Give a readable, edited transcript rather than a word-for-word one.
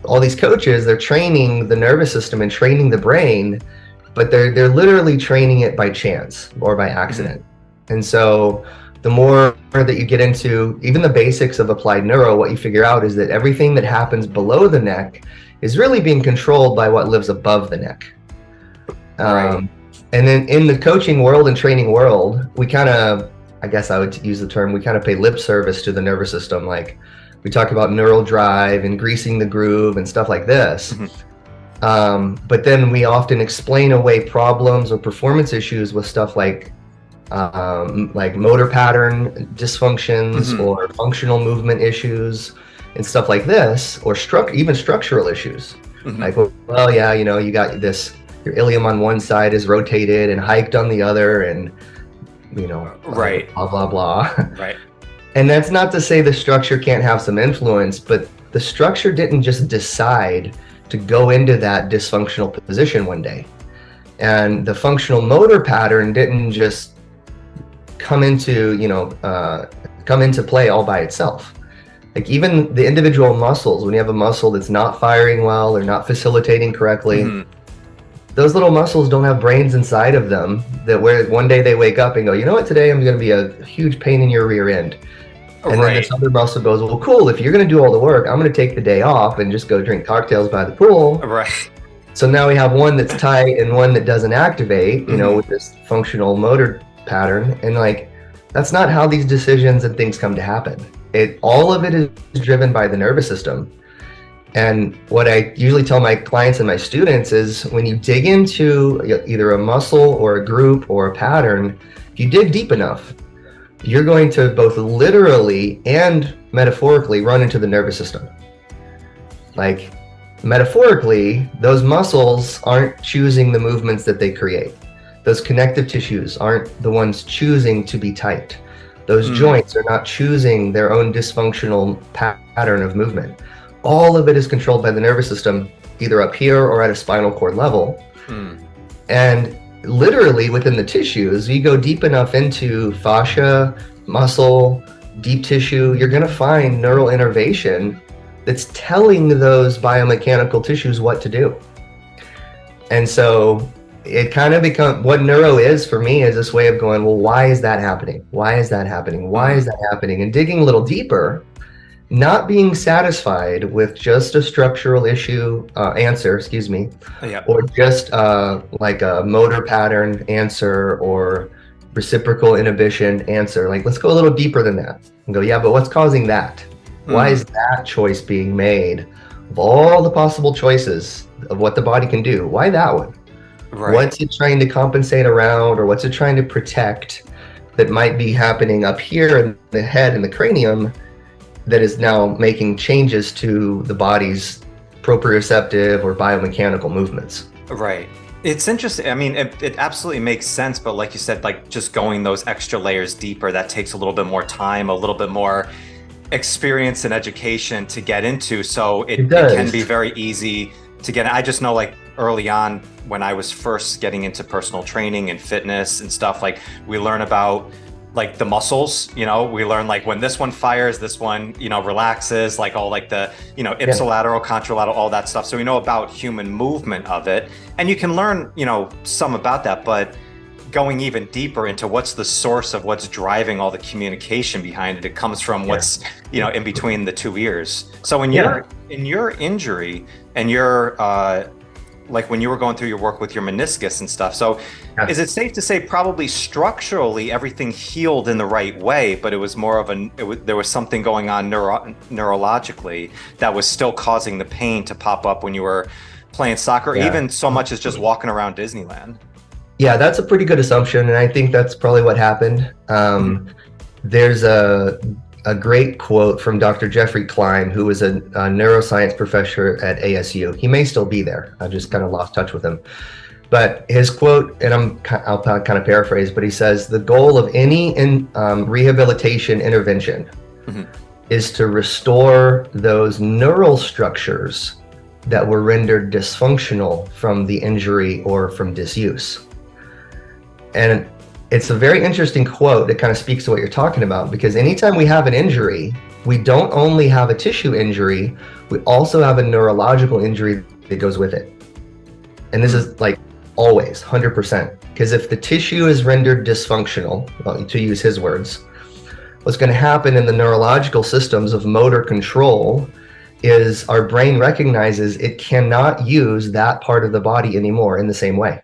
all these coaches, they're training the nervous system and training the brain, but they're literally training it by chance or by accident. And so the more that you get into even the basics of applied neuro, what you figure out is that everything that happens below the neck is really being controlled by what lives above the neck. Right. And then in the coaching world and training world, we kind of, I guess I would use the term, we kind of pay lip service to the nervous system. Like we talk about neural drive and greasing the groove and stuff like this. But then we often explain away problems or performance issues with stuff like motor pattern dysfunctions or functional movement issues and stuff like this, or even structural issues. Like, well, yeah, you know, you got this, your ilium on one side is rotated and hiked on the other, and you know, blah blah blah. Right. And that's not to say the structure can't have some influence, but the structure didn't just decide to go into that dysfunctional position one day, and the functional motor pattern didn't just come into play all by itself. Like even the individual muscles, when you have a muscle that's not firing well or not facilitating correctly, those little muscles don't have brains inside of them that where one day they wake up and go, you know what, today I'm going to be a huge pain in your rear end. And then this other muscle goes, well, cool, if you're going to do all the work, I'm going to take the day off and just go drink cocktails by the pool. Right. So now we have one that's tight and one that doesn't activate, you know, with this functional motor pattern. And like, that's not how these decisions and things come to happen. All of it is driven by the nervous system. And what I usually tell my clients and my students is when you dig into either a muscle or a group or a pattern, if you dig deep enough, you're going to both literally and metaphorically run into the nervous system. Like metaphorically, those muscles aren't choosing the movements that they create. Those connective tissues aren't the ones choosing to be tight. Those joints are not choosing their own dysfunctional pattern of movement. All of it is controlled by the nervous system, either up here or at a spinal cord level. And literally within the tissues, you go deep enough into fascia, muscle, deep tissue, you're going to find neural innervation that's telling those biomechanical tissues what to do. And so it kind of becomes what neuro is for me is this way of going, well, why is that happening? Why is that happening? Why is that happening? And digging a little deeper, not being satisfied with just a structural issue answer, or just like a motor pattern answer or reciprocal inhibition answer. Like, let's go a little deeper than that and go, yeah, but what's causing that? Why is that choice being made of all the possible choices of what the body can do? Why that one? What's it trying to compensate around, or what's it trying to protect that might be happening up here in the head and the cranium that is now making changes to the body's proprioceptive or biomechanical movements? Right. It's interesting. I mean, it absolutely makes sense. But like you said, like just going those extra layers deeper, that takes a little bit more time, a little bit more experience and education to get into. So it can be very easy to get. I just know like early on when I was first getting into personal training and fitness and stuff, like we learn about like the muscles, you know, we learn like when this one fires, this one, you know, relaxes, like all like the, you know, ipsilateral, contralateral, all that stuff. So we know about human movement of it, and you can learn, you know, some about that, but going even deeper into what's the source of what's driving all the communication behind it, it comes from what's, you know, in between the two ears. So when you're in your injury and you're, like when you were going through your work with your meniscus and stuff. So is it safe to say probably structurally everything healed in the right way, but it was more of there was something going on neurologically that was still causing the pain to pop up when you were playing soccer, even so much as just walking around Disneyland? Yeah, that's a pretty good assumption. And I think that's probably what happened. There's a great quote from Dr. Jeffrey Klein, who was a neuroscience professor at ASU. He may still be there. I just kind of lost touch with him. But his quote, and I'll kind of paraphrase, but he says, the goal of any rehabilitation intervention is to restore those neural structures that were rendered dysfunctional from the injury or from disuse. And it's a very interesting quote that kind of speaks to what you're talking about, because anytime we have an injury, we don't only have a tissue injury, we also have a neurological injury that goes with it. And this is like always 100%. Because if the tissue is rendered dysfunctional, well, to use his words, what's going to happen in the neurological systems of motor control is our brain recognizes it cannot use that part of the body anymore in the same way.